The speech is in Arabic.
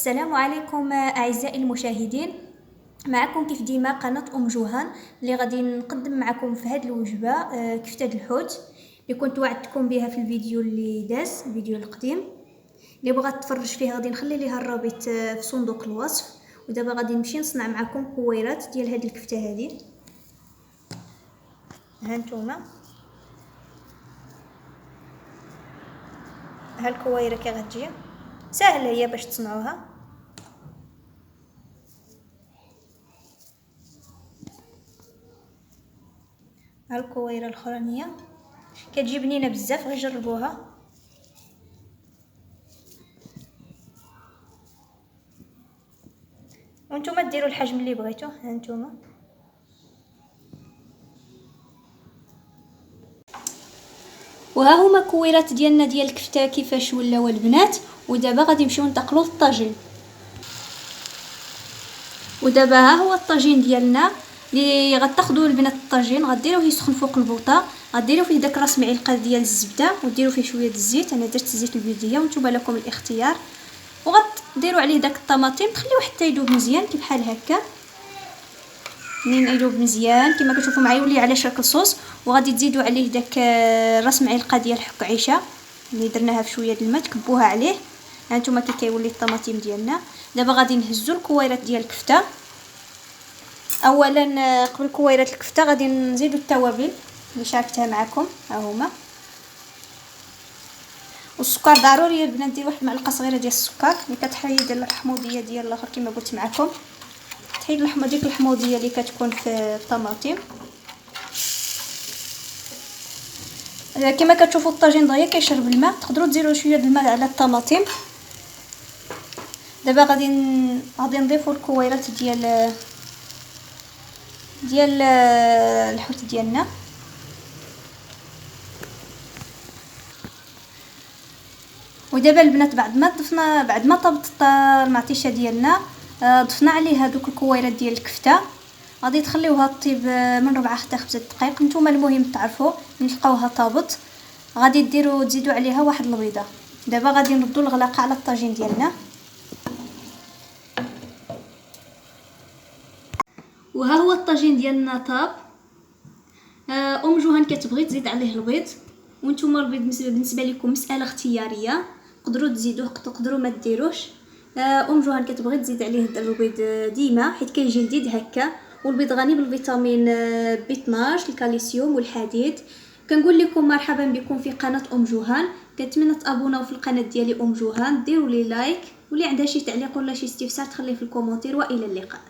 السلام عليكم أعزائي المشاهدين. معكم كيف ديما قناة جوهان اللي غادي نقدم معكم في هذه الوجبة كفتة الحوت اللي كنت وعدتكم بها في الفيديو اللي داز، الفيديو القديم. اللي بغات تفرج فيه غادي نخلي ليها الرابط في صندوق الوصف. ودابا غادي نمشي نصنع معكم كويرات ديال هذه الكفتة هذه. ها نتوما ها الكويره كي غتجي سهله هي باش تصنعوها. ها الكويره الاخرانيه كتجي بنينه بزاف، غير جربوها. وانتم ديروا الحجم اللي بغيتو. ها انتم وها هما كويرات ديالنا ديال الكفته كيفاش ولاو البنات. ودابا غادي نمشيو ننتقلوا للطاجين. ودابا ها هو الطاجين ديالنا اللي غتاخذوا البنات. الطاجين غديروه يسخن فوق البوطه، غديروا فيه داك راس معلقه ديال الزبده وديروا فيه شويه الزيت. انا درت زيت البلديه وانتم لكم الاختيار. وغديروا عليه داك الطماطم، تخليوه حتى يذوب مزيان كي بحال هكا. منين يذوب مزيان كما كتشوفوا معايا يولي على شكل صوص. وغادي تزيدوا عليه داك راس معلقه ديال حك عيشه اللي درناها في شويه الماء، تكبوها عليه. ها نتوما كي كيولي الطماطم ديالنا. دابا غادي نهزوا الكويرات ديال الكفته. اولا قبل كويرات الكفته غادي نزيدوا التوابل اللي شاركتها معكم. ها هما. والسكر ضروري البنات، دير واحد المعلقه صغيره ديال السكر اللي كتحيد الحموضيه ديال الاخر كما قلت معكم. تحيد ديك الحموضيه اللي كتكون في الطماطم. كما كتشوفوا الطاجين دغيا كيشرب الماء، تقدروا ديروا شويه الماء على الطماطم. دابا غادي نضيفوا الكويرات ديال الحوت ديالنا. ودابا البنات بعد ما طابت المعطيشه ديالنا ضفنا عليه هذوك الكويرات ديال الكفته. غادي تخليوها طيب من 4 حتى 5 دقائق. نتوما المهم تعرفوا ملي تلقاوها طابت غادي تزيدوا عليها واحد البيضه. دابا غادي نردوا الغلاقه على الطاجين ديالنا. وها هو الطاجين ديالنا طاب. جوهان كتبغي تزيد عليه البيض، وانتم البيض بالنسبه لكم مساله اختياريه، تقدروا تزيدوه تقدروا ما ديروش. جوهان كتبغي تزيد عليه البيض ديما حيت كيجي لذيذ هكا. والبيض غني بالفيتامين بي 12 الكالسيوم والحديد. كنقول لكم مرحبا بكم في قناه جوهان. كنتمنى تابوناو في القناه ديالي جوهان، ديروا لي لايك، واللي عندها شي تعليق ولا شي استفسار تخليه في الكومونتير. والى اللقاء.